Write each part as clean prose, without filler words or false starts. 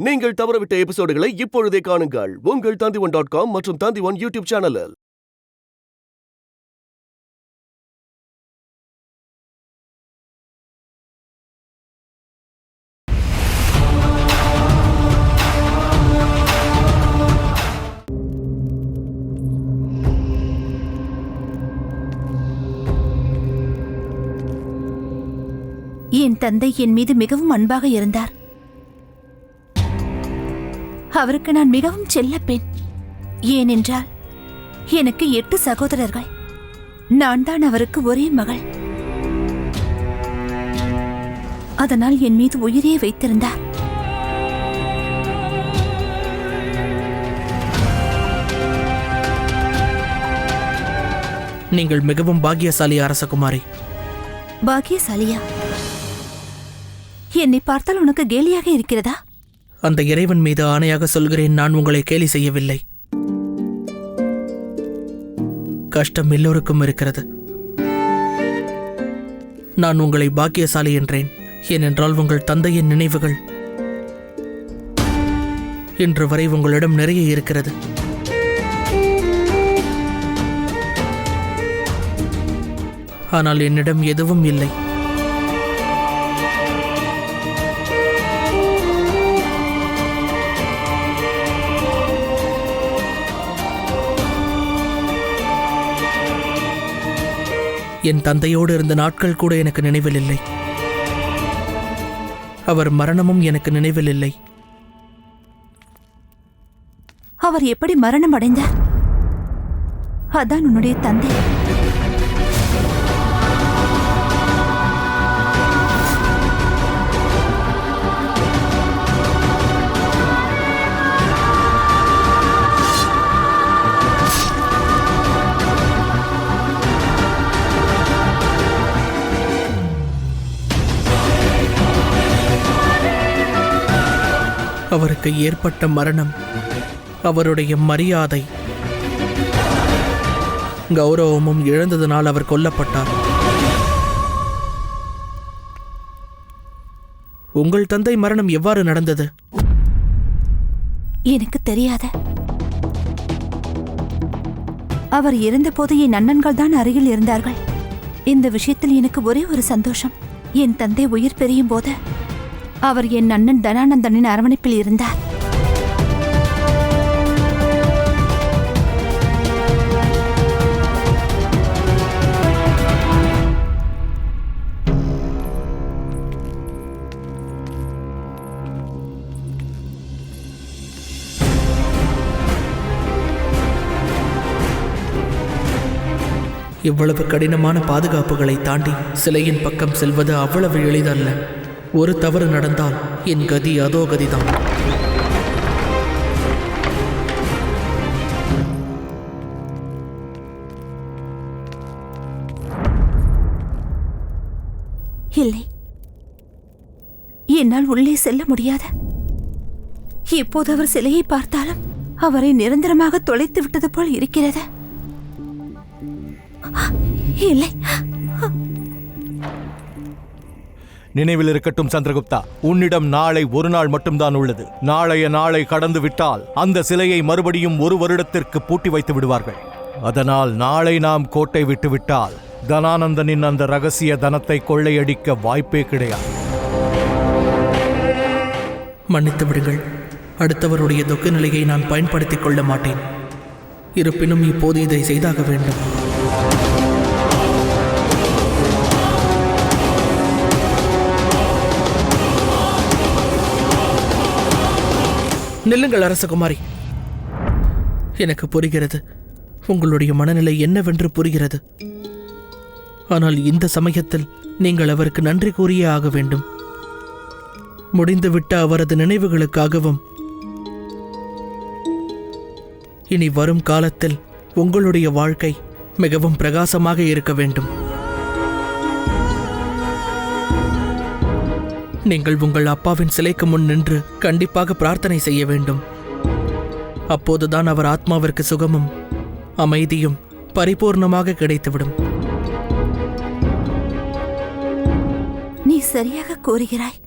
நீங்கள் தவறவிட்ட எபிசோடுகளை இப்பொழுதே காணுங்கள் உங்கள் Tandivan.com மற்றும் Tandivan யூடியூப் சேனலில். என் தந்தை என் மீது மிகவும் அன்பாக இருந்தார். அவருக்கு நான் மிகவும் செல்லப்பெண். ஏனென்றால் எனக்கு 8 சகோதரர்கள். நான் தான் அவருக்கு ஒரே மகள். அதனால் என் மீது உயிரையே வைத்திருந்தார். நீங்கள் மிகவும் பாக்கியசாலி அரசகுமாரி. பாக்கியசாலியா? என்னை பார்த்தால் உனக்கு கேலியாக இருக்கிறதா? அந்த இறைவன் மீது ஆணையாக சொல்கிறேன், நான் உங்களை கேலி செய்யவில்லை. கஷ்டம் எல்லோருக்கும் இருக்கிறது. நான் உங்களை பாக்கியசாலி என்றேன். ஏனென்றால் உங்கள் தந்தையின் நினைவுகள் இன்று வரை உங்களிடம் நிறைய இருக்கிறது. ஆனால் என்னிடம் எதுவும் இல்லை. என் தந்தையோடு இருந்த நாட்கள் கூட எனக்கு நினைவில் இல்லை. அவர் மரணமும் எனக்கு நினைவில் இல்லை. அவர் எப்படி மரணம் அடைந்தார்? அதான் உன்னுடைய தந்தை. அவருக்கு ஏற்பட்ட மரணம், அவருடைய மரியாதை, கௌரவமும் இழந்ததனால் அவர் கொல்லப்பட்டார். உங்கள் தந்தை மரணம் எவ்வாறு நடந்தது? எனக்கு தெரியாத. அவர் இறந்தபோது என் அண்ணன்கள் தான் அருகில் இருந்தார்கள். இந்த விஷயத்தில் எனக்கு ஒரே ஒரு சந்தோஷம். என் தந்தை உயிர் பெரியும் போது அவர் என் அண்ணன் தனானந்தனின் அரவணைப்பில் இருந்தார். இவ்வளவு கடினமான பாதுகாப்புகளை தாண்டி சிலையின் பக்கம் செல்வது அவ்வளவு எளிதல்ல. ஒரு தவறு நடந்தால் என் கதி அதோ கதிதான். இல்லை, என்னால் உள்ளே செல்ல முடியாது. எப்போது அவர் சிலையை பார்த்தாலும் அவரை நிரந்தரமாக தொலைத்து விட்டது போல் இருக்கிறது. இல்லை, நினைவில் இருக்கட்டும் சந்திரகுப்தா, உன்னிடம் நாளை ஒரு நாள் மட்டும்தான் உள்ளது. நாளைய நாளை கடந்து விட்டால் அந்த சிலையை மறுபடியும் 1 வருடத்திற்கு பூட்டி வைத்து விடுவார்கள். அதனால் நாளை நாம் கோட்டை விட்டு விட்டால் தனானந்தனின் அந்த ரகசிய தனத்தை கொள்ளையடிக்க வாய்ப்பே கிடையாது. மன்னித்து விடுங்கள். அடுத்தவருடைய தொக்கு நிலையை நான் பயன்படுத்திக் கொள்ள மாட்டேன். இருப்பினும் இப்போது இதை செய்தாக வேண்டும். நில்லுங்கள் அரசகுமாரி. எனக்கு புரிகிறது, உங்களுடைய மனநிலை என்னவென்று புரிகிறது. ஆனால் இந்த சமயத்தில் நீங்கள் அவருக்கு நன்றி கூறியே ஆக வேண்டும். முடிந்துவிட்ட அவரது நினைவுகளுக்காகவும் இனி வரும் காலத்தில் உங்களுடைய வாழ்க்கை மிகவும் பிரகாசமாக இருக்க வேண்டும். நீங்கள் உங்கள் அப்பாவின் சிலைக்கு முன் நின்று கண்டிப்பாக பிரார்த்தனை செய்ய வேண்டும். அப்போதுதான் அவர் ஆத்மாவிற்கு சுகமும் அமைதியும் பரிபூர்ணமாக கிடைத்துவிடும். நீ சரியாக கூறுகிறாய்.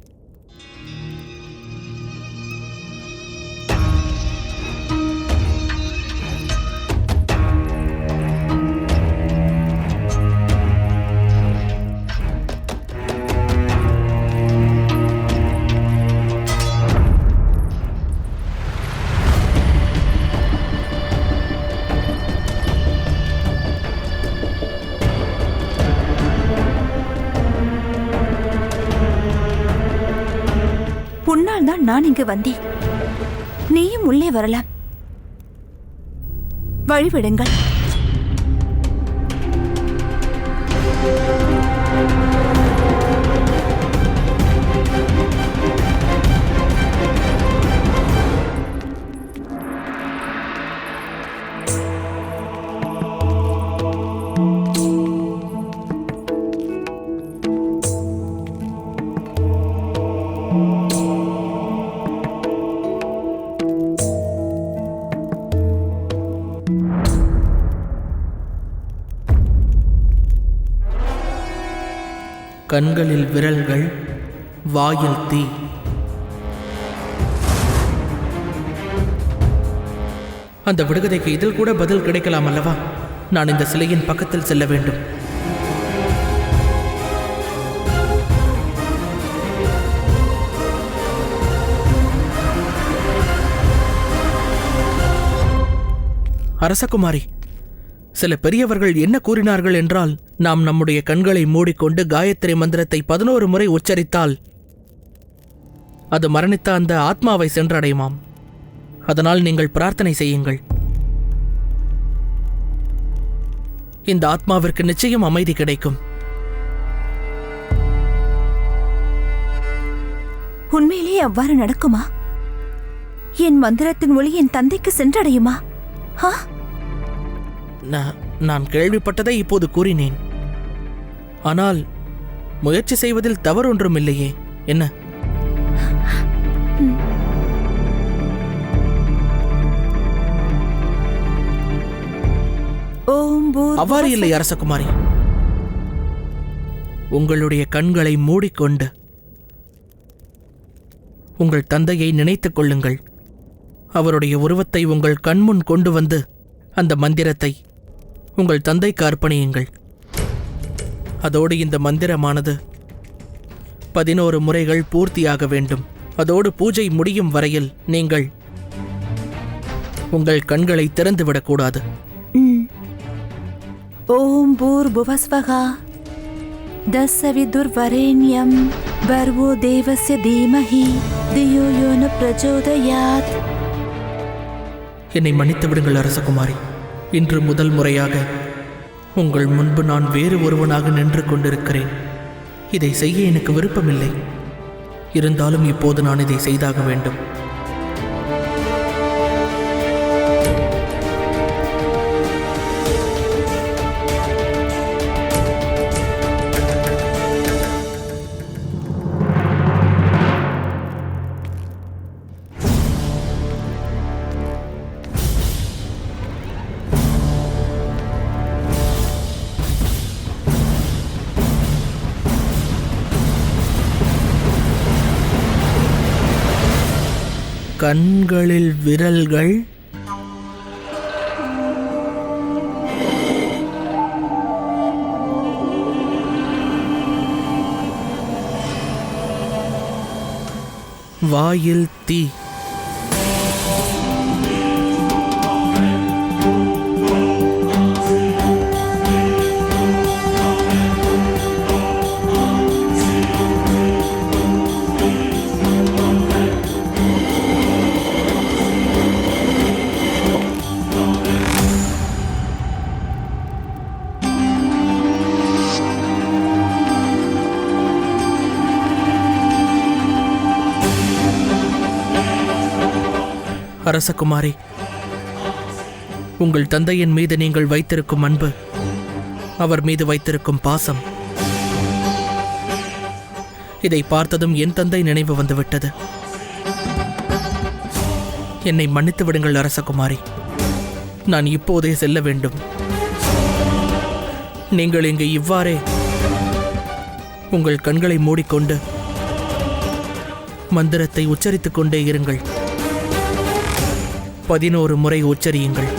நான் இங்கு வந்தேன். நீயும் உள்ளே வரலாம். வழிவிடுங்கள். கண்களில் விரல்கள், வாயில் தீ. அந்த விடுகதைக்கு இதில் கூட பதில் கிடைக்கலாம் அல்லவா? நான் இந்த சிலையின் பக்கத்தில் செல்ல வேண்டும். அரசகுமாரி, சில பெரியவர்கள் என்ன கூறினார்கள் என்றால், நாம் நம்முடைய கண்களை மூடிக்கொண்டு காயத்ரி மந்திரத்தை 11 முறை உச்சரித்தால் அது மரணித்த அந்த ஆத்மாவை சென்றடையுமாம். அதனால் நீங்கள் பிரார்த்தனை செய்யுங்கள். இந்த ஆத்மாவிற்கு நிச்சயம் அமைதி கிடைக்கும். உண்மையிலேயே அவ்வாறு நடக்குமா? என் மந்திரத்தின் ஒளி என் தந்தைக்கு சென்றடையுமா? நான் கேள்விப்பட்டதை இப்போது கூறினேன். ஆனால் முயற்சி செய்வதில் தவறொன்றும் இல்லையே, என்ன? அவ்வாறு இல்லை அரசகுமாரி. உங்களுடைய கண்களை மூடிக்கொண்டு உங்கள் தந்தையை நினைத்துக் கொள்ளுங்கள். அவருடைய உருவத்தை உங்கள் கண்முன் கொண்டு வந்து அந்த மந்திரத்தை உங்கள் தந்தைக்கு அர்ப்பணியுங்கள். அதோடு இந்த மந்திரமானது 11 முறைகள் பூர்த்தியாக வேண்டும். அதோடு பூஜை முடியும் வரையில் நீங்கள் உங்கள் கண்களை திறந்துவிடக்கூடாது. ஓம் பூர்புவஸ்வஹா தஸ்ஸவிதுர்வரேண்யம் பர்வோ தேவஸ்ய தீமஹி தியோ யோ ந பிரச்சோதயாத். என்னை மன்னித்து விடுங்கள் அரசகுமாரி. இன்று முதல் முறையாக உங்கள் முன்பு நான் வேறு ஒருவனாக நின்று கொண்டிருக்கிறேன். இதை செய்ய எனக்கு விருப்பமில்லை. இருந்தாலும் இப்போது நான் இதை செய்தாக வேண்டும். கண்களில் விரல்கள், வாயில் தீ. அரசகுமாரி, உங்கள் தந்தையின் மீது நீங்கள் வைத்திருக்கும் அன்பு, அவர் மீது வைத்திருக்கும் பாசம், இதை பார்த்ததும் என் தந்தை நினைவு வந்துவிட்டது. என்னை மன்னித்து விடுங்கள் அரசகுமாரி. நான் இப்போதே செல்ல வேண்டும். நீங்கள் இங்கு இவ்வாறே உங்கள் கண்களை மூடிக்கொண்டு மந்திரத்தை உச்சரித்துக் கொண்டே இருங்கள். 11 முறை உச்சரியுங்கள்.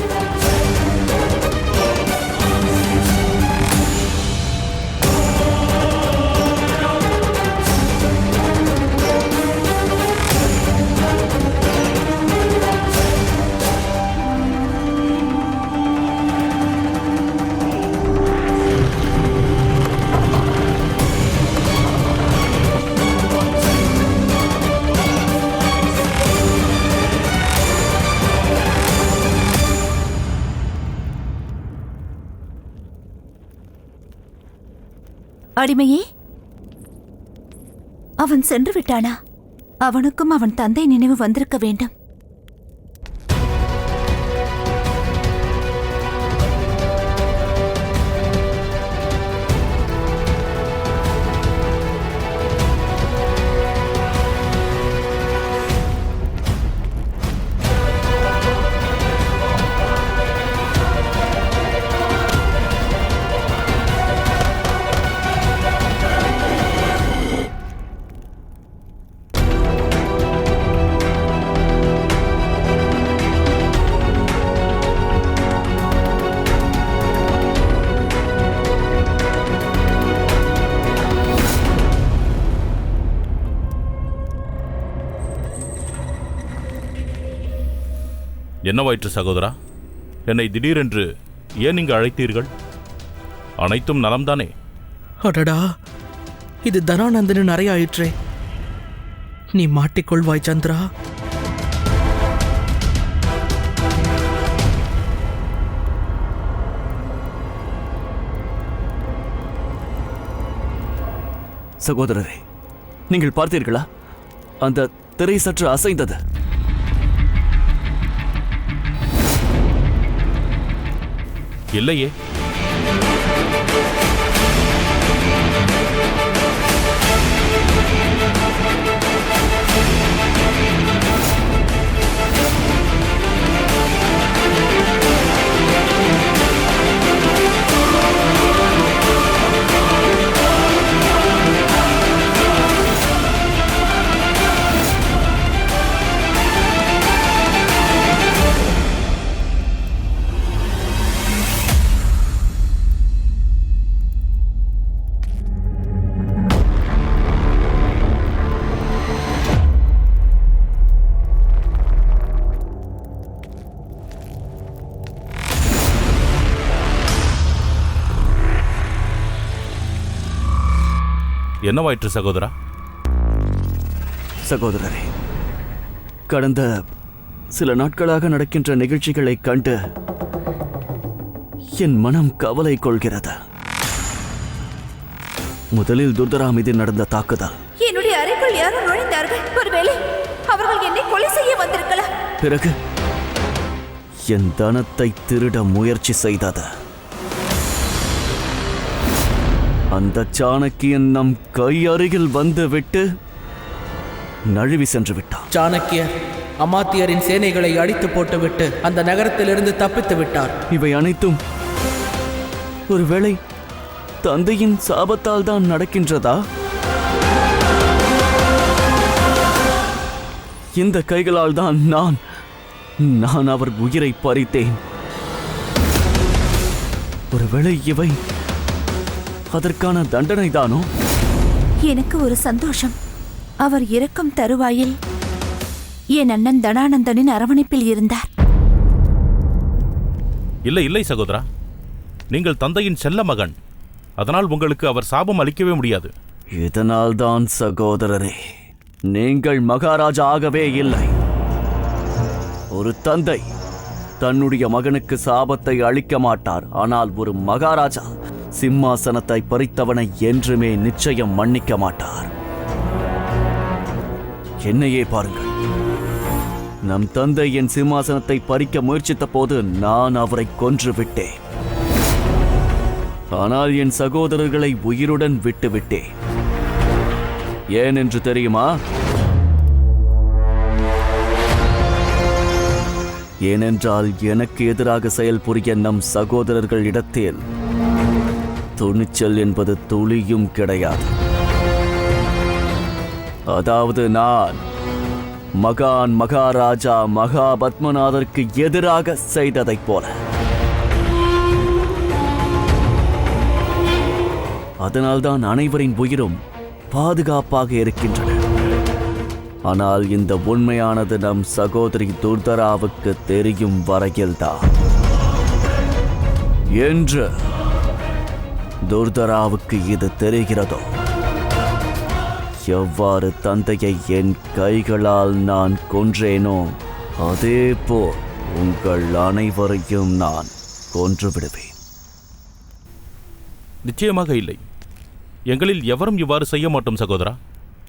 அடிமையே, அவன் சென்று விட்டானா? அவனுக்கும் அவன் தந்தை நினைவு வந்திருக்க வேண்டும். என்னவாயிற்று சகோதரா? என்னை திடீரென்று ஏன் இங்கு அழைத்தீர்கள்? அனைத்தும் நலம்தானே? அடடா, இது தனானந்தனின் அறை ஆயிற்றே. நீ மாட்டிக்கொள்வாய் சந்திரா. சகோதரரே, நீங்கள் பார்த்தீர்களா? அந்த திரை சற்று அசைந்தது. இல்லையே. என்னவாயிற்று சகோதரா? சகோதரரே, கடந்த சில நாட்களாக நடக்கின்ற நிகழ்ச்சிகளை கண்டு என் மனம் கவலை கொள்கிறது. முதலில் துர்தரா மீது நடந்த தாக்குதல். என்னுடைய அறைக்குள் யாரும் நுழைந்தார்கள். ஒருவேளை அவர்கள் என்னை கொலை செய்ய வந்திருக்கலாம். பிறகு என் தனத்தை திருட முயற்சி செய்தது. அந்த சாணக்கியன் நம் கை அருகில் வந்து விட்டு நழுவி சென்று விட்டான். சாணக்கியர் அமாத்தியரின் சேனைகளை அடித்து போட்டுவிட்டு அந்த நகரத்திலிருந்து தப்பித்து விட்டார். இவை அனைத்தும் ஒருவேளை தந்தையின் சாபத்தால் தான் நடக்கின்றதா? இந்த கைகளால் தான் நான் அவர் உயிரை பறித்தேன். ஒருவேளை இவை அதற்கான தண்டனை தானோ? எனக்கு ஒரு சந்தோஷம். அவர் இறக்கும் தருவாயில் என் அண்ணன் தனானந்தனின் அரவணைப்பில் இருந்தார். இல்லை இல்லை சகோதரா, நீங்கள் தந்தையின் செல்ல மகன். அதனால் உங்களுக்கு அவர் சாபம் அளிக்கவே முடியாது. இதனால்தான் சகோதரரே, நீங்கள் மகாராஜா ஆகவே இல்லை. ஒரு தந்தை தன்னுடைய மகனுக்கு சாபத்தை அளிக்க மாட்டார். ஆனால் ஒரு மகாராஜா சிம்மாசனத்தை பறித்தவனை என்றுமே நிச்சயம் மன்னிக்க மாட்டார். என்னையே பாருங்கள். நம் தந்தை என் சிம்மாசனத்தை பறிக்க முயற்சித்த போது நான் அவரை கொன்று விட்டேன். ஆனால் என் சகோதரர்களை உயிருடன் விட்டுவிட்டேன். ஏன் என்று தெரியுமா? ஏனென்றால் எனக்கு எதிராக செயல்புரிய நம் சகோதரர்கள் இடத்தில் துணிச்சல் என்பது துளியும் கிடையாது. அதாவது நான் மகாராஜா மகாபத்மநாதருக்கு எதிராக செய்ததைப் போல. அதனால்தான் அனைவரின் உயிரும் பாதுகாப்பாக இருக்கின்றன. ஆனால் இந்த உண்மையானது நம் சகோதரி துர்தராவுக்கு தெரியும் வரையில்தான். என்று துர்தராவுக்கு இது தெரிகிறதோ, எவ்வாறு தந்தையை என் கைகளால் நான் கொன்றேனோ அதேபோல் உங்கள் அனைவரையும் நான் கொன்றுவிடுவேன். நிச்சயமாக இல்லை. எங்களில் எவரும் இவ்வாறு செய்ய மாட்டோம் சகோதரா.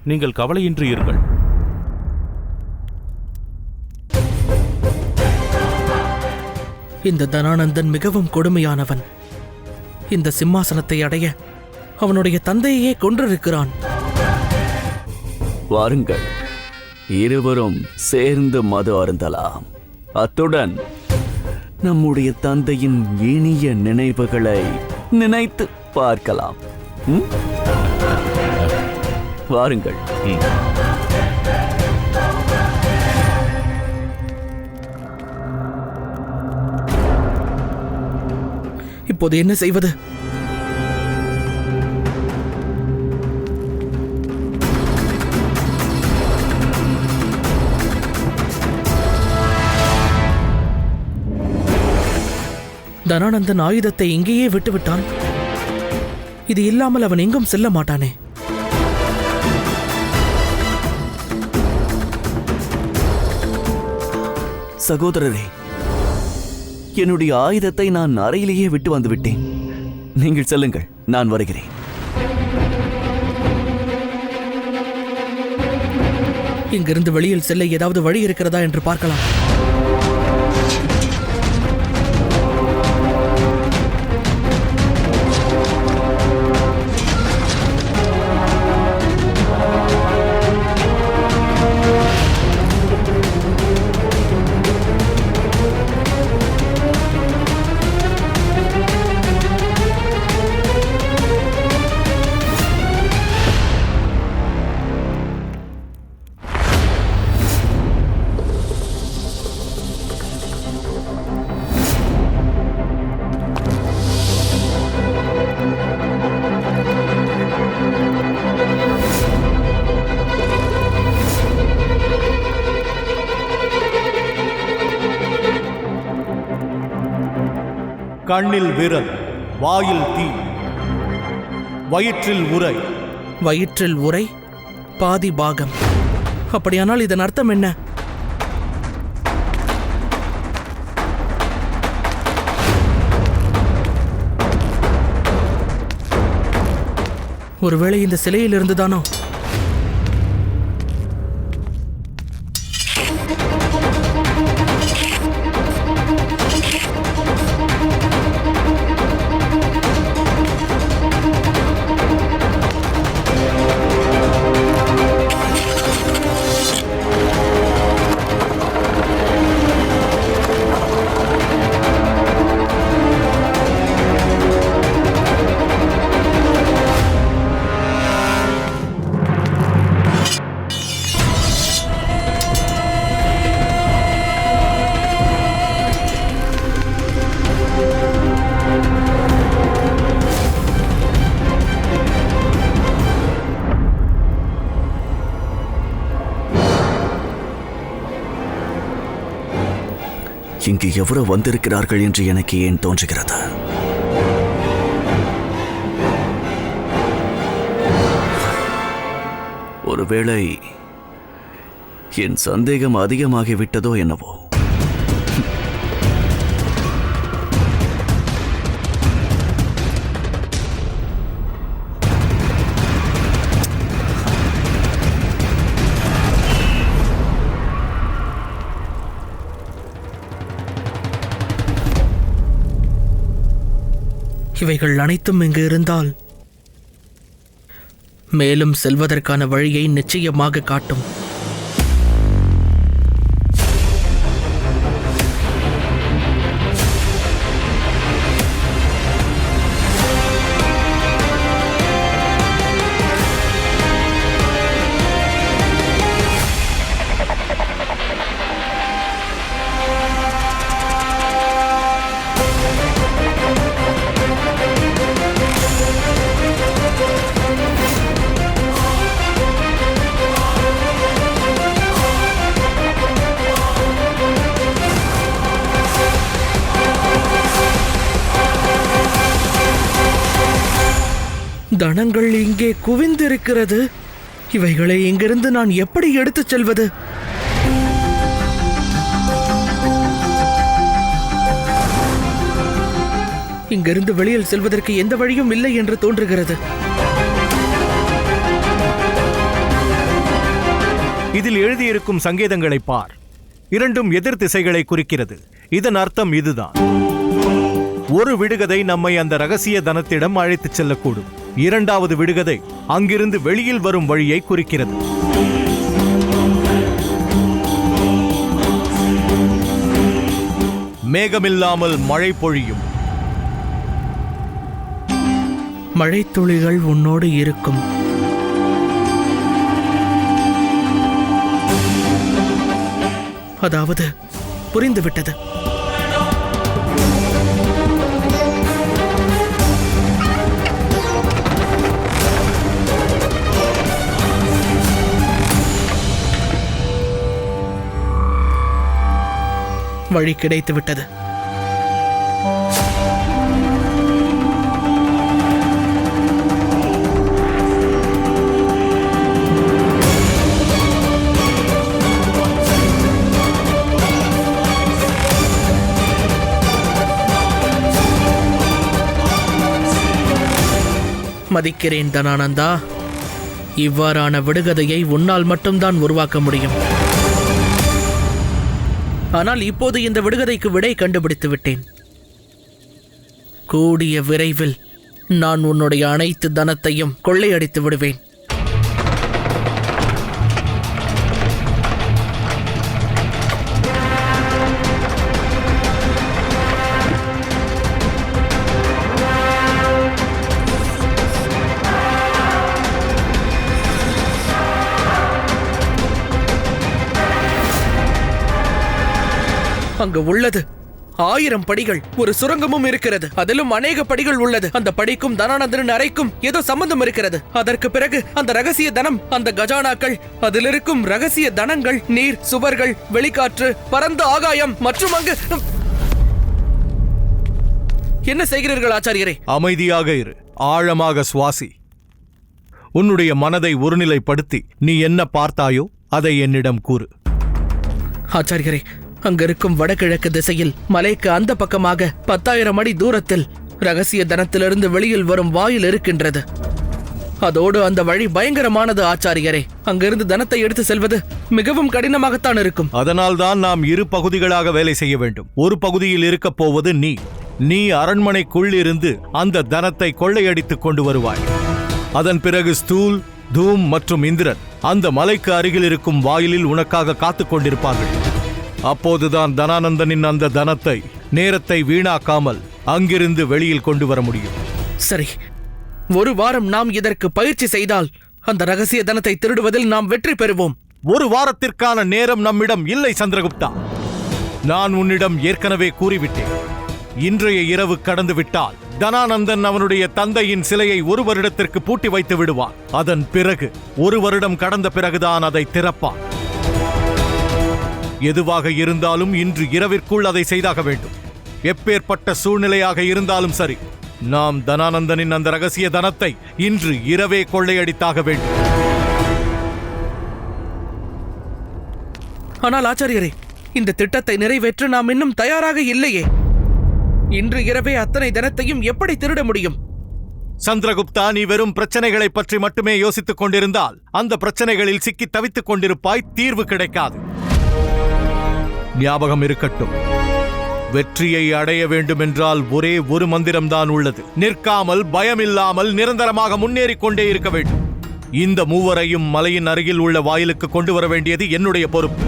நீங்கள் கவலையின்றி இருங்கள். இந்த தனானந்தன் மிகவும் கொடுமையானவன். இந்த சிம்மாசனத்தை அடைய அவனுடைய தந்தையே கொன்றிருக்கிறான். வாருங்கள், இருவரும் சேர்ந்து மது அருந்தலாம். அத்துடன் நம்முடைய தந்தையின் இனிய நினைவுகளை நினைத்து பார்க்கலாம். வாருங்கள். இப்போது என்ன செய்வது? தனானந்தன் ஆயுதத்தை இங்கேயே விட்டுவிட்டான். இது இல்லாமல் அவன் எங்கும் செல்ல மாட்டானே. சகோதரரே, என்னுடைய ஆயுதத்தை நான் அறையிலேயே விட்டு வந்து விட்டேன். நீங்கள் செல்லுங்கள், நான் வருகிறேன். இங்கிருந்து வெளியில் செல்ல ஏதாவது வழி இருக்கிறதா என்று பார்க்கலாம். கண்ணில் விரல், வாயில் தீ, வயிற்றில் உரை. வயிற்றில் உரை, பாதி பாகம். அப்படியானால் இதன் அர்த்தம் என்ன? ஒருவேளை இந்த சிலையில் இருந்துதானோ? இங்கு எவ்வளவு வந்திருக்கிறார்கள் என்று எனக்கு ஏன் தோன்றுகிறது? ஒருவேளை என் சந்தேகம் அதிகமாகிவிட்டதோ என்னவோ. இவைகள் அனைத்தும் இங்கு இருந்தால் மேலும் செல்வதற்கான வழியை நிச்சயமாக காட்டும். தனங்கள் இங்கே குவிந்திருக்கிறது. இவைகளை இங்கிருந்து நான் எப்படி எடுத்துச் செல்வது? இங்கிருந்து வெளியில் செல்வதற்கு எந்த வழியும் இல்லை என்று தோன்றுகிறது. இதில் எழுதியிருக்கும் சங்கேதங்களை பார். இரண்டும் எதிர் திசைகளை குறிக்கிறது. இதன் அர்த்தம் இதுதான்: ஒரு விடுகதை நம்மை அந்த ரகசிய தனத்திடம் அழைத்துச் செல்லக்கூடும். இரண்டாவது விடுகதை அங்கிருந்து வெளியில் வரும் வழியை குறிக்கிறது. மேகமில்லாமல் மழை பொழியும். மழைத்துளிகள் உன்னோடு இருக்கும். அதாவது புரிந்துவிட்டது. வழி கிடைத்து விட்டது. மதிக்கிறேன் தனானந்தா. இவ்வாறான விடுகதையை உன்னால் மட்டும்தான் உருவாக்க முடியும். ஆனால் இப்போது இந்த விடுகதைக்கு விடை கண்டுபிடித்து விட்டேன். கூடிய விரைவில் நான் உன்னுடைய அனைத்து தனத்தையும் கொள்ளையடித்து விடுவேன். அங்கு உள்ளது 1000 படிகள். ஒரு சுரங்கமும் இருக்கிறது. அதிலும் அநேக படிகள் உள்ளது. அந்த படிக்கும் தனானந்தனின் அறைக்கும் ஏதோ சம்பந்தம் இருக்கிறது. அதற்கு பிறகு அந்த ரகசிய தனம், அந்த கஜானாக்கள், அதில் இருக்கும் ரகசிய தனங்கள், நீர், சுவர்கள், வெளிக்காற்று, பரந்த ஆகாயம் மற்றும் அங்கு... என்ன செய்கிறீர்கள் ஆச்சாரியரே? அமைதியாக இரு. ஆழமாக சுவாசி. உன்னுடைய மனதை ஒருநிலைப்படுத்தி நீ என்ன பார்த்தாயோ அதை என்னிடம் கூறு. ஆச்சாரியரே, அங்கிருக்கும் வடகிழக்கு திசையில் மலைக்கு அந்த பக்கமாக 10,000 அடி தூரத்தில் ரகசிய தனத்திலிருந்து வெளியில் வரும் வாயில் இருக்கின்றது. அதோடு அந்த வழி பயங்கரமானது ஆச்சாரியரே. அங்கிருந்து தனத்தை எடுத்து செல்வது மிகவும் கடினமாகத்தான் இருக்கும். அதனால்தான் நாம் இரு பகுதிகளாக வேலை செய்ய வேண்டும். ஒரு பகுதியில் இருக்கப் போவது நீ அரண்மனைக்குள் இருந்து அந்த தனத்தை கொள்ளையடித்துக் கொண்டு வருவாய். அதன் பிறகு ஸ்தூல், தூம் மற்றும் இந்திரன் அந்த மலைக்கு அருகில் இருக்கும் வாயிலில் உனக்காக காத்துக் கொண்டிருப்பார்கள். அப்போதுதான் தனானந்தனின் அந்த தனத்தை, நேரத்தை வீணாக்காமல் அங்கிருந்து வெளியில் கொண்டு வர முடியும். சரி, ஒரு வாரம் நாம் இதற்கு பயிற்சி செய்தால் அந்த ரகசிய தனத்தை திருடுவதில் நாம் வெற்றி பெறுவோம். ஒரு வாரத்திற்கான நேரம் நம்மிடம் இல்லை சந்திரகுப்தா. நான் உன்னிடம் ஏற்கனவே கூறிவிட்டேன். இன்றைய இரவு கடந்து விட்டால் தனானந்தன் அவனுடைய தந்தையின் சிலையை 1 வருடத்திற்கு பூட்டி வைத்து விடுவான். அதன் பிறகு 1 வருடம் கடந்த பிறகுதான் அதை திறப்பான். எதுவாக இருந்தாலும் இன்று இரவிற்குள் அதை செய்தாக வேண்டும். எப்பேற்பட்ட சூழ்நிலையாக இருந்தாலும் சரி, நாம் தனானந்தனின் அந்த ரகசிய தனத்தை இன்று இரவே கொள்ளையடித்தாக வேண்டும். ஆனால் ஆச்சாரியரே, இந்த திட்டத்தை நிறைவேற்ற நாம் இன்னும் தயாராக இல்லையே. இன்று இரவே அத்தனை தனத்தையும் எப்படி திருட முடியும்? சந்திரகுப்தா, நீ வெறும் பிரச்சனைகளை பற்றி மட்டுமே யோசித்துக் கொண்டிருந்தால் அந்த பிரச்சனைகளில் சிக்கி தவித்துக் கொண்டிருப்பாய். தீர்வு கிடைக்காது. ஞாபகம் இருக்கட்டும், வெற்றியை அடைய வேண்டுமென்றால் ஒரே ஒரு மந்திரம்தான் உள்ளது. நிற்காமல், பயமில்லாமல், நிரந்தரமாக முன்னேறிக் கொண்டே இருக்க வேண்டும். இந்த மூவரையும் மலையின் அருகில் உள்ள வாயிலுக்கு கொண்டு வர வேண்டியது என்னுடைய பொறுப்பு.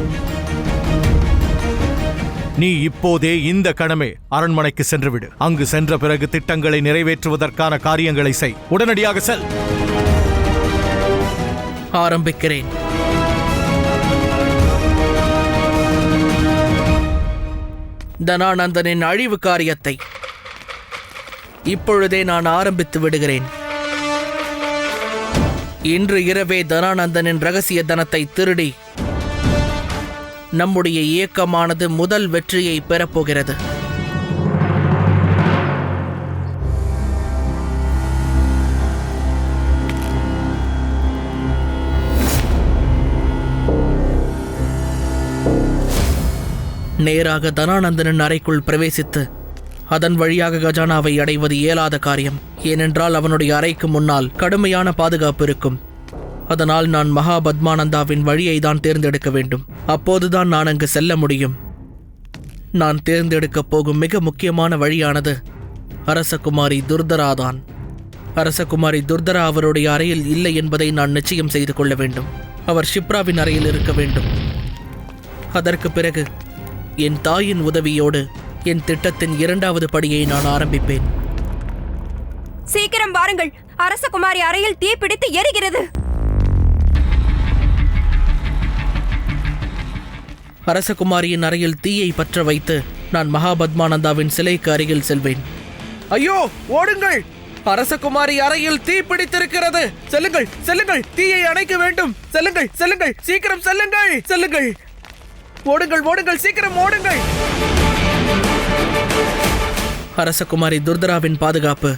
நீ இப்போதே இந்த கணமே அரண்மனைக்கு சென்றுவிடு. அங்கு சென்ற பிறகு திட்டங்களை நிறைவேற்றுவதற்கான காரியங்களை செய். உடனடியாக செல். ஆரம்பிக்கிறேன். தனானந்தனின் அழிவு காரியத்தை இப்பொழுதே நான் ஆரம்பித்து விடுகிறேன். இன்று இரவே தனானந்தனின் ரகசிய தனத்தை திருடி நம்முடைய இயக்கமானது முதல் வெற்றியை பெறப்போகிறது. நேராக தனானந்தனின் அறைக்குள் பிரவேசித்து அதன் வழியாக கஜானாவை அடைவது இயலாத காரியம். ஏனென்றால் அவனுடைய அறைக்கு முன்னால் கடுமையான பாதுகாப்பு இருக்கும். அதனால் நான் மகாபத்மானந்தாவின் வழியை தான் தேர்ந்தெடுக்க வேண்டும். அப்போதுதான் நான் அங்கு செல்ல முடியும். நான் தேர்ந்தெடுக்கப் போகும் மிக முக்கியமான வழியானது அரசகுமாரி துர்தராதான். அரசகுமாரி துர்தரா அவருடைய அறையில் இல்லை என்பதை நான் நிச்சயம் செய்து கொள்ள வேண்டும். அவர் ஷிப்ராவின் அறையில் இருக்க வேண்டும். அதற்கு பிறகு என் தாயின் உதவியோடு என் திட்டத்தின் 2வது படியை நான் ஆரம்பிப்பேன். சீக்கிரம் வாருங்கள், அரசகுமாரி அறையில் தீ பிடித்து எரிகிறது. அரசகுமாரியின் அறையில் தீயை பற்ற வைத்து நான் மகாபத்மானந்தாவின் சிலைக்கு அருகில் செல்வேன். ஐயோ, ஓடுங்கள்! அரசகுமாரி அறையில் தீ பிடித்திருக்கிறது. செல்லுங்கள், செல்லுங்கள், தீயை அணைக்க வேண்டும். செல்லுங்கள், செல்லுங்கள், சீக்கிரம் செல்லுங்கள், செல்லுங்கள். ஓடுங்கள், ஓடுங்கள், சீக்கிரம் ஓடுங்கள். அரசகுமாரி துர்தராவின் பாதுகாப்பு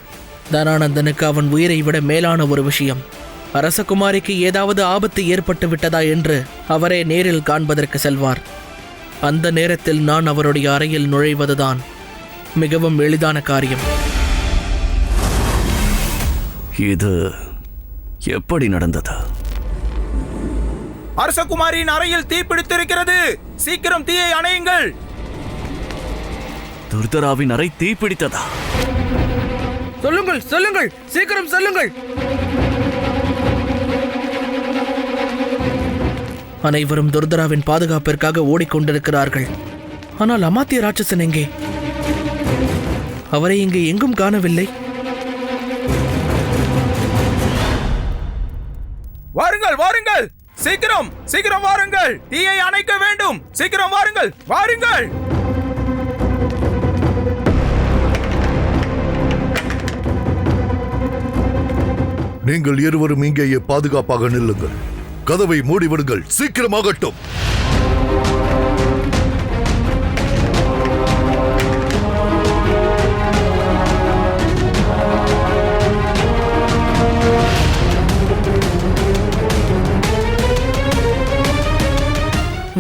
தனானந்தனுக்கு அவன் உயிரை விட மேலான ஒரு விஷயம். அரசகுமாரிக்கு ஏதாவது ஆபத்து ஏற்பட்டு விட்டதா என்று அவரே நேரில் காண்பதற்கு செல்வார். அந்த நேரத்தில் நான் அவருடைய அறையில் நுழைவதுதான் மிகவும் எளிதான காரியம். இது எப்படி நடந்தது? அரசகுமாரியின் அறையில் தீ பிடித்திருக்கிறது. சீக்கிரம் தீயை அணையுங்கள். துர்தராவின் அறை தீப்பிடித்ததா? சொல்லுங்கள், சொல்லுங்கள், சீக்கிரம் சொல்லுங்கள். அனைவரும் துர்தராவின் பாதுகாப்பிற்காக ஓடிக்கொண்டிருக்கிறார்கள். ஆனால் அமாத்திய ராட்சசன் எங்கே? அவரை இங்கே எங்கும் காணவில்லை. வாருங்கள், வாருங்கள், சீக்கிரம், சீக்கிரம் வாருங்கள். தீயை அணைக்க வேண்டும். சீக்கிரம் வாருங்கள், வாருங்கள். நீங்கள் இருவரும் இங்கேயே பாதுகாப்பாக நில்லுங்கள். கதவை மூடிவிடுங்கள். சீக்கிரமாகட்டும்.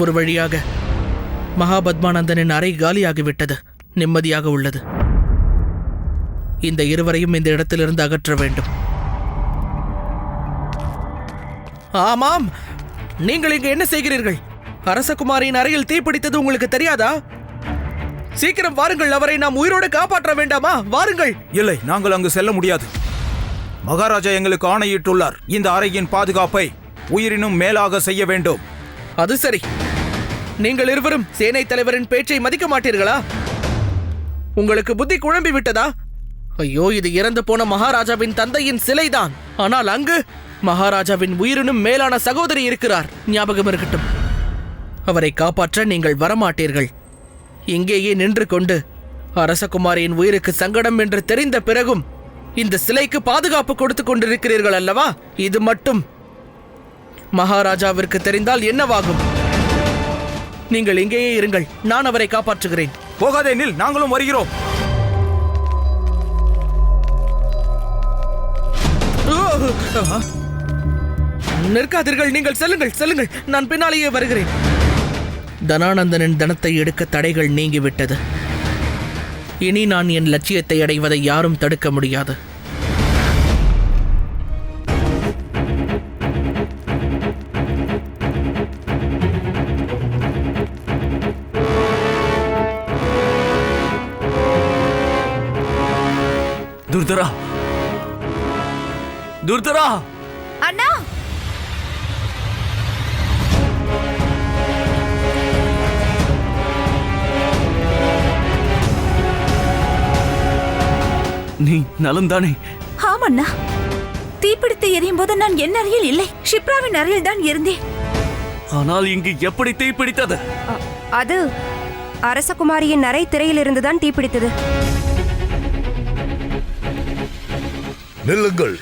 ஒரு வழியாக மகாபத்மானந்தனின் அறை காலியாகிவிட்டது. நிம்மதியாக உள்ளது. இந்த இருவரையும் இந்த இடத்திலிருந்து அகற்ற வேண்டும். ஆமாம், நீங்கள் இங்கு என்ன செய்கிறீர்கள்? அரசகுமாரியின் அறையில் தீப்பிடித்தது உங்களுக்கு தெரியாதா? சீக்கிரம் வாருங்கள், அவரை நாம் உயிரோடு காப்பாற்ற வேண்டாமா? வாருங்கள். இல்லை, நாங்கள் அங்கு செல்ல முடியாது. மகாராஜா எங்களுக்கு ஆணையிட்டுள்ளார். இந்த அறையின் பாதுகாப்பை உயிரினும் மேலாக செய்ய வேண்டும். அது சரி. நீங்கள் இருவரும் சேனை தலைவரின் பேச்சை மதிக்க மாட்டீர்களா? உங்களுக்கு புத்தி குழம்பி விட்டதா? ஐயோ, இது இறந்து போன மகாராஜாவின் தந்தையின் சிலைதான். ஆனால் அங்கு மகாராஜாவின் உயிரினும் மேலான சகோதரி இருக்கிறார். ஞாபகம் இருக்கட்டும். அவரை காப்பாற்ற நீங்கள் வரமாட்டீர்கள். இங்கேயே நின்று கொண்டு அரசகுமாரியின் உயிருக்கு சங்கடம் என்று தெரிந்த பிறகும் இந்த சிலைக்கு பாதுகாப்பு கொடுத்து கொண்டிருக்கிறீர்கள் அல்லவா? இது மட்டும் மகாராஜாவிற்கு தெரிந்தால் என்னவாகும்? நீங்கள் இங்கேயே இருங்கள், நான் அவரை காப்பாற்றுகிறேன். போகாதே, நில், நாங்களும் வருகிறோம். நிற்காதீர்கள், நீங்கள் செல்லுங்கள், செல்லுங்கள், நான் பின்னாலேயே வருகிறேன். தனானந்தனின் தனத்தை எடுக்க தடைகள் நீங்கிவிட்டது. இனி நான் என் லட்சியத்தை அடைவதை யாரும் தடுக்க முடியாது. துர்தரா, துர்தரா! அண்ணா, நீ நலம்தானே? ஆமண்ணா, தீப்பிடித்து எரியும் போது நான் என் அறையில் இல்லை, ஷிப்ராவின் அறையில் தான் இருந்தேன். ஆனால் இங்கு எப்படி தீப்பிடித்தது? அது அரசகுமாரியின் அறை திரையிலிருந்துதான் தீப்பிடித்தது. நில்லுங்கள்.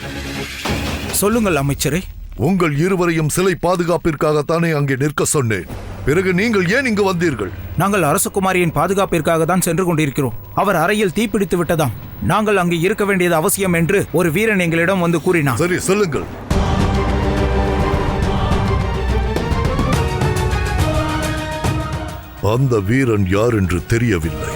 சொல்லுங்கள் அமைச்சரே. உங்கள் இருவரையும் சிலை பாதுகாப்பிற்காகத்தானே அங்கே நிற்க சொன்னேன். பிறகு நீங்கள் ஏன் இங்கு வந்தீர்கள்? நாங்கள் அரசகுமாரியின் பாதுகாப்பிற்காக தான் சென்று கொண்டிருக்கிறோம். அவர் அறையில் தீப்பிடித்து விட்டதாம். நாங்கள் அங்கு இருக்க வேண்டியது அவசியம் என்று ஒரு வீரன் எங்களிடம் வந்து கூறினார். சரி, சொல்லுங்கள். அந்த வீரன் யார் என்று தெரியவில்லை.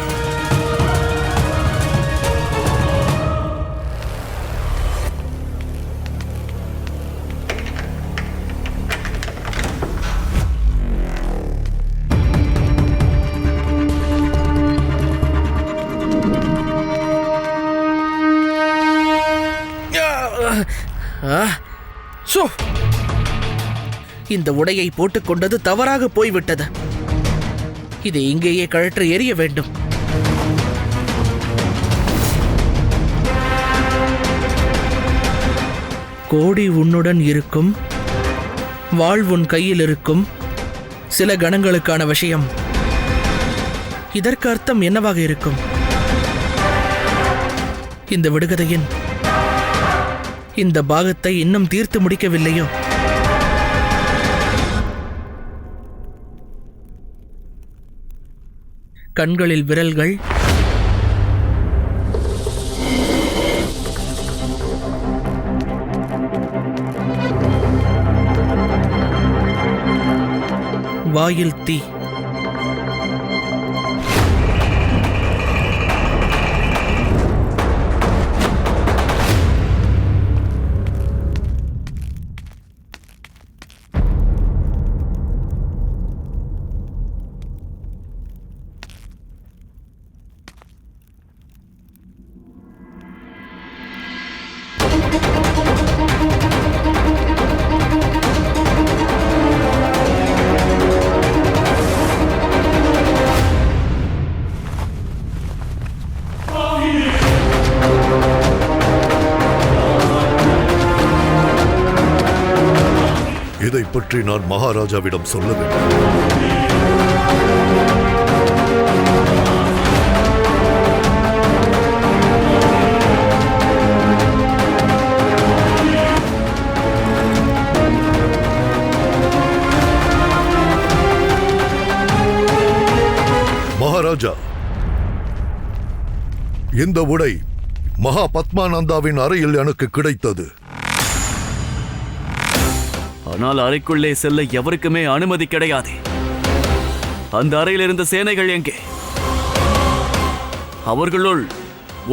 இந்த உடையை போட்டுக்கொண்டது தவறாக போய்விட்டது. இதை இங்கேயே கழற்றி எறிய வேண்டும். கோடி உன்னுடன் இருக்கும், வாழ் உன் கையில் இருக்கும், சில கணங்களுக்கான விஷயம். இதற்கு அர்த்தம் என்னவாக இருக்கும்? இந்த விடுகதையின் இந்த பாகத்தை இன்னும் தீர்த்து முடிக்கவில்லையோ? கண்களில் விரல்கள், வாயில் தீ. இதை பற்றி நான் மகாராஜாவிடம் சொல்ல வேண்டும். மகாராஜா, இந்த உடை மகா பத்மானந்தாவின் அறையில் எனக்கு கிடைத்தது. ஆனால் அறைக்குள்ளே செல்ல எவருக்குமே அனுமதி கிடையாது. அந்த அறையில் இருந்த சேனைகள் எங்கே? அவர்களுள்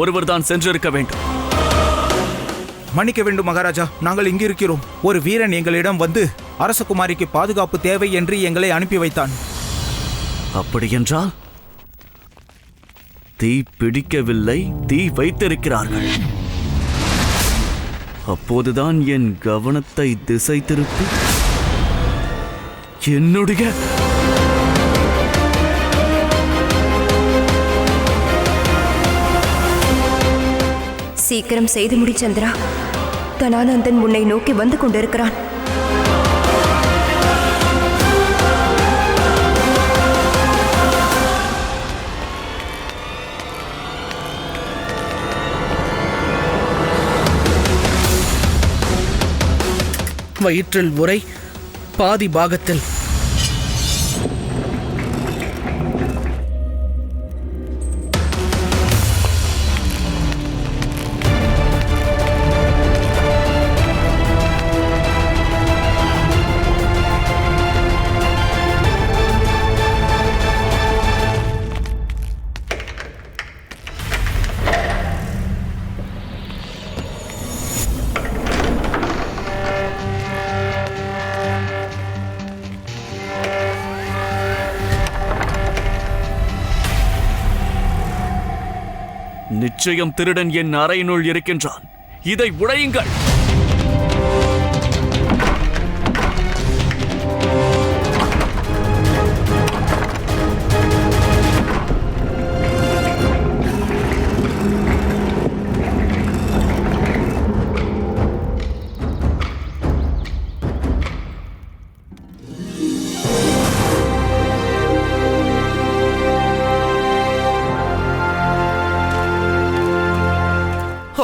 ஒருவர் தான் சென்றிருக்க வேண்டும். மன்னிக்க வேண்டும் மகாராஜா, நாங்கள் இங்கு இருக்கிறோம். ஒரு வீரன் எங்களிடம் வந்து அரசகுமாரிக்கு பாதுகாப்பு தேவை என்று எங்களை அனுப்பி வைத்தான். அப்படியென்றால் தீ பிடிக்கவில்லை, தீ வைத்திருக்கிறார்கள். அப்போதுதான் என் கவனத்தை திசை திருப்பி என்னுடைய சீக்கிரம் செய்து முடி சந்திரா. தனானந்தன் உன்னை நோக்கி வந்து கொண்டிருக்கிறான். வயிற்றில் உரை, பாதி பாகத்தில் நிச்சயம் திருடன் என் அறையினுள் இருக்கின்றான். இதை உடையுங்கள்.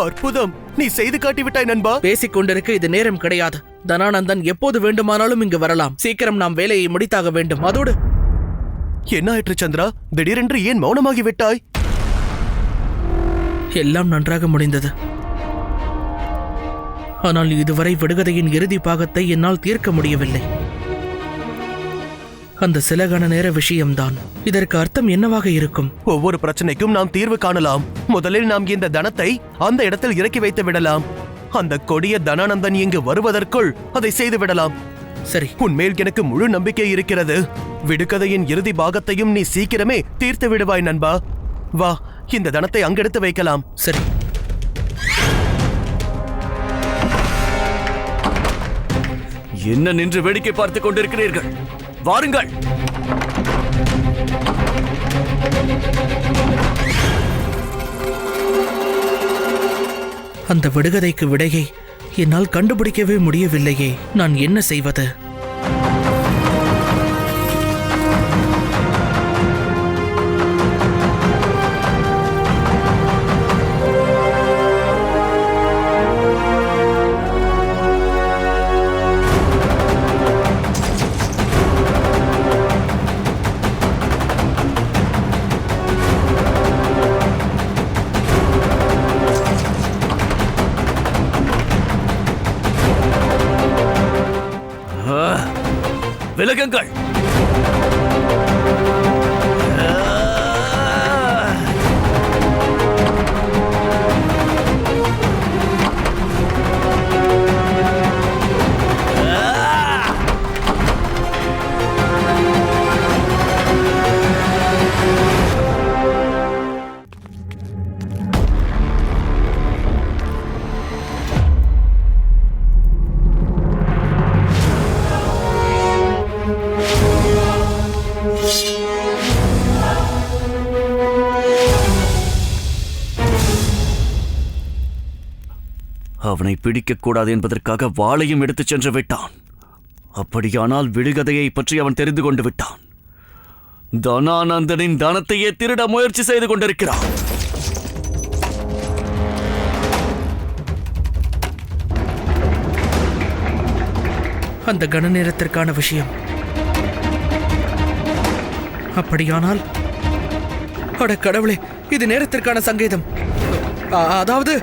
அற்புதம், நீ செய்து காட்டிவிட்டாய் நண்பா. பேசிக் கொண்டிருக்க இது நேரம் கிடையாது. தனானந்தன் எப்போது வேண்டுமானாலும் இங்கு வரலாம். சீக்கிரம் நாம் வேலையை முடித்தாக வேண்டும். அதோடு என்ன ஆயிற்று சந்திரா? திடீரென்று ஏன் மௌனமாகி விட்டாய்? எல்லாம் நன்றாக முடிந்தது. ஆனால் இதுவரை விடுகதையின் இறுதி பாகத்தை என்னால் தீர்க்க முடியவில்லை. அந்த சில கண நேர விஷயம்தான். இதற்கு அர்த்தம் என்னவாக இருக்கும்? ஒவ்வொரு பிரச்சனைக்கும் நாம் தீர்வு காணலாம். முதலில் நாம் இந்த தனத்தை அந்த இடத்தில் இறக்கி வைத்து விடலாம். அந்த கொடிய தனானந்தன் இங்கு வருவதற்குள் அதை செய்து விடலாம். சரி, உன்மேல் எனக்கு முழு நம்பிக்கை இருக்கிறது. விடுகதையின் இறுதி பாகத்தையும் நீ சீக்கிரமே தீர்த்து விடுவாய் நண்பா. வா, இந்த தனத்தை அங்கெடுத்து வைக்கலாம். என்ன நின்று வேடிக்கை பார்த்துக் கொண்டிருக்கிறீர்கள்? வாருங்கள். அந்த விடுகதைக்கு விடையை என்னால் கண்டுபிடிக்கவே முடியவில்லையே. நான் என்ன செய்வது? விலகுங்கள். அவனை பிடிக்கக்கூடாது என்பதற்காக வாளையும் எடுத்துச் சென்று விட்டான். அப்படியானால் விடுகதையை பற்றி அவன் தெரிந்து கொண்டு விட்டான். தனானந்தனின் தனத்தையே திருட முயற்சி செய்து கொண்டிருக்கிறான். அந்த கன நேரத்திற்கான விஷயம். அப்படியானால் அட கடவுளே, இது நேரத்திற்கான சங்கேதம். அதாவது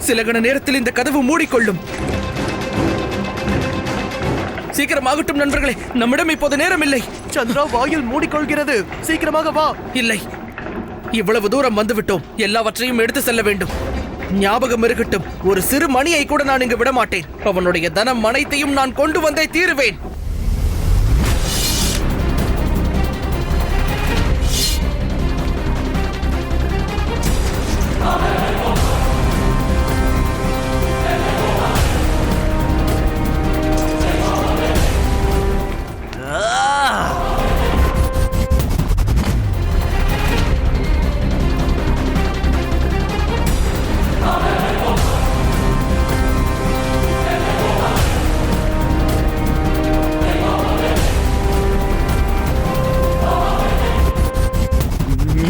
சில கண நேரத்தில் இந்த கதவு மூடிக்கொள்ளும். சீக்கிரமாகட்டும் நண்பர்களே, நம்மிடம் இப்போது நேரம் இல்லை. சந்திரா, வாயில் மூடிக்கொள்கிறது. சீக்கிரமாக வா. இல்லை, இவ்வளவு தூரம் வந்துவிட்டோம். எல்லாவற்றையும் எடுத்து செல்ல வேண்டும். ஞாபகம் இருக்கட்டும், ஒரு சிறு மணியை கூட நான் இங்கு விடமாட்டேன். அவனுடைய தனம் அனைத்தையும் நான் கொண்டு வந்தே தீருவேன்.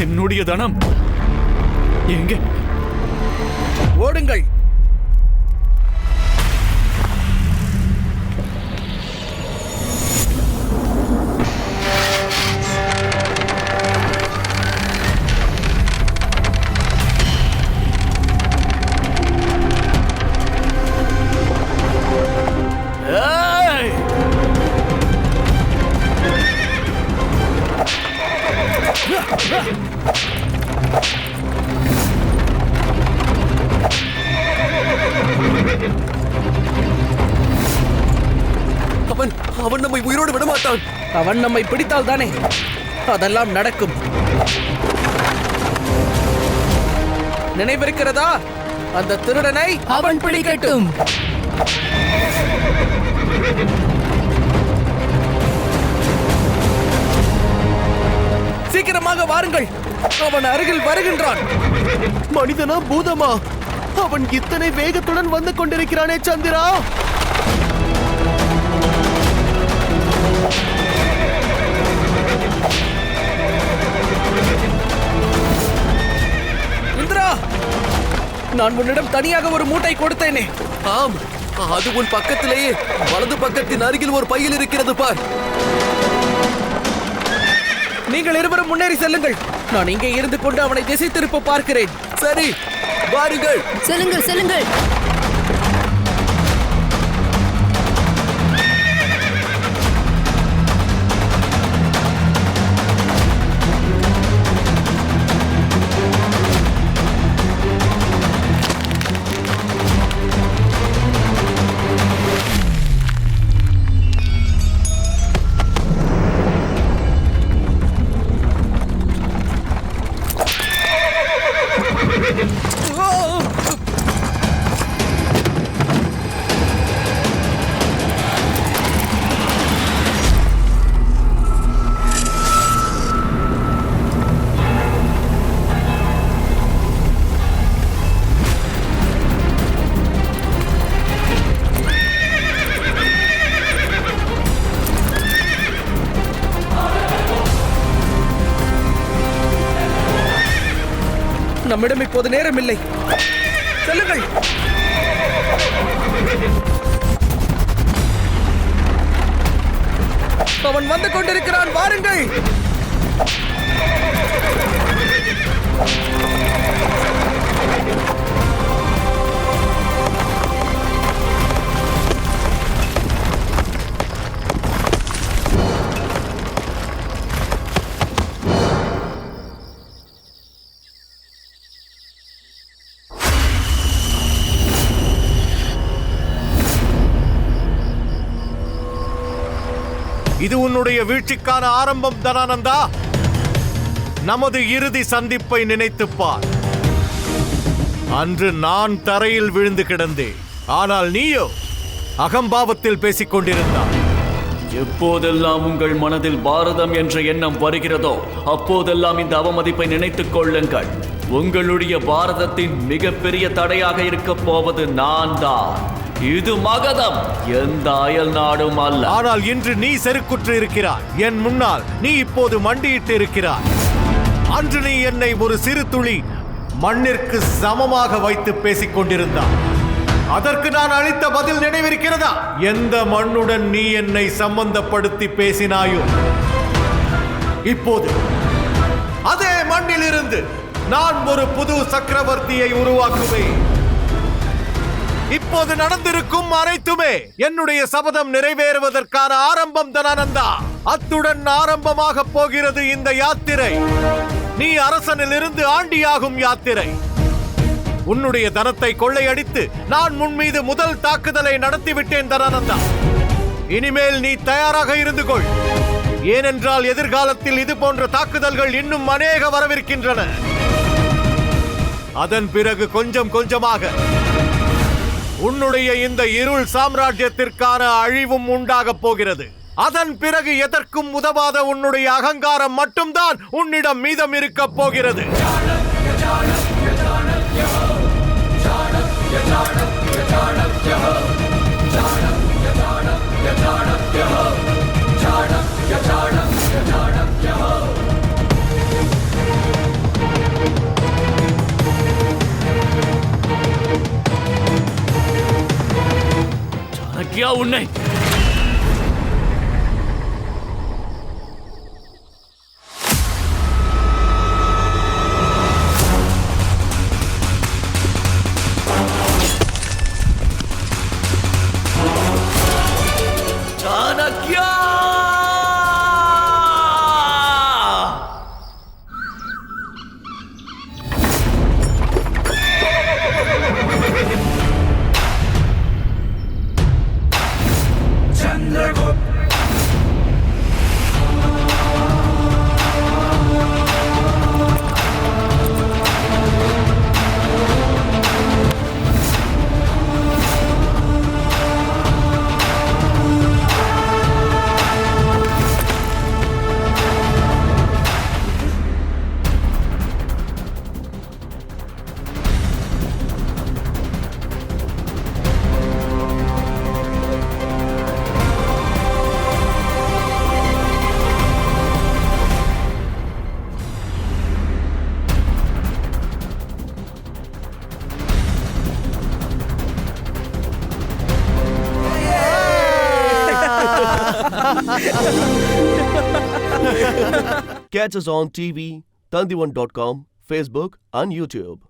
என்னுடைய தனம் எங்கே? ஓடுங்கள். அவன் நம்மை உயிரோடு விடமாட்டான். அவன் நம்மை பிடித்தால் தானே அதெல்லாம் நடக்கும். நினைவிருக்கிறதா? அந்த திருடனை அவன் பிடிக்கட்டும். சீக்கிரமாக வாருங்கள். அவன் அருகில் வருகின்றான். மனிதனா பூதமா? அவன் இத்தனை வேகத்துடன் வந்து கொண்டிருக்கிறானே சந்திரா. இந்திரா, நான் உன்னிடம் தனியாக ஒரு மூட்டை கொடுத்தேனே. ஆம், அது உன் பக்கத்திலேயே வலது பக்கத்தின் அருகில் ஒரு பையில் இருக்கிறது பார். நீங்கள் இருவரும் முன்னேறி செல்லுங்கள். நான் இங்கே இருந்து கொண்டு அவனை திசை திருப்ப பார்க்கிறேன். சரி, வாருங்கள். செல்லுங்கள் செல்லுங்கள். நம்மிடம் இப்போது நேரமில்லை. செல்லுங்கள். அவன் வந்து கொண்டிருக்கிறான், வாருங்கள். இது உன்னுடைய வீழ்ச்சிக்கான ஆரம்பம் தனானந்தா. நமது இறுதி சந்திப்பை நினைத்துப்பார். அன்று நான் தரையில் விழுந்து கிடந்தேன், ஆனால் நீயோ அகம்பாவத்தில் பேசிக் கொண்டிருந்தார். எப்போதெல்லாம் உங்கள் மனதில் பாரதம் என்ற எண்ணம் வருகிறதோ அப்போதெல்லாம் இந்த அவமதிப்பை நினைத்துக் கொள்ளுங்கள். உங்களுடைய பாரதத்தின் மிகப்பெரிய தடையாக இருக்கப் போவது நான் தான். இது மகதம், எந்த அயல் நாடும் அல்ல. ஆனால் இன்று நீ செருக்குற்று இருக்கிறாய். என் முன்னால் நீ இப்போது மண்டியிட்டு இருக்கிறாய். அன்று நீ என்னை ஒரு சிறு துளி மண்ணிற்கு சமமாக வைத்து பேசிக் கொண்டிருந்தாய். அதற்கு நான் அளித்த பதில் நினைவிருக்கிறதா? எந்த மண்ணுடன் நீ என்னை சம்பந்தப்படுத்தி பேசினாயோ இப்போது அதே மண்ணிலிருந்து நான் ஒரு புது சக்கரவர்த்தியை உருவாக்குவேன். இப்போது நடந்திருக்கும் அனைத்துமே என்னுடைய சபதம் நிறைவேறுவதற்கான ஆரம்பம் தனானந்தா. அத்துடன் ஆரம்பமாக போகிறது இந்த யாத்திரை. நீ அரசனிலிருந்து ஆண்டியாகும் யாத்திரை. உன்னுடைய தனத்தை கொள்ளையடித்து நான் முன் மீது முதல் தாக்குதலை நடத்திவிட்டேன் தனானந்தா. இனிமேல் நீ தயாராக இருந்து கொள். ஏனென்றால் எதிர்காலத்தில் இது போன்ற தாக்குதல்கள் இன்னும் அநேக வரவிருக்கின்றன. அதன் பிறகு கொஞ்சம் கொஞ்சமாக உன்னுடைய இந்த இருள் சாம்ராஜ்யத்திற்கான அழிவும் உண்டாகப் போகிறது. அதன் பிறகு எதற்கும் உதவாத உன்னுடைய அகங்காரம் மட்டும்தான் உன்னிடம் மீதம் இருக்கப் போகிறது. சாணக்கியா, உன்னை Chanakya Catch us on TV, Tandivan.com, Facebook and YouTube.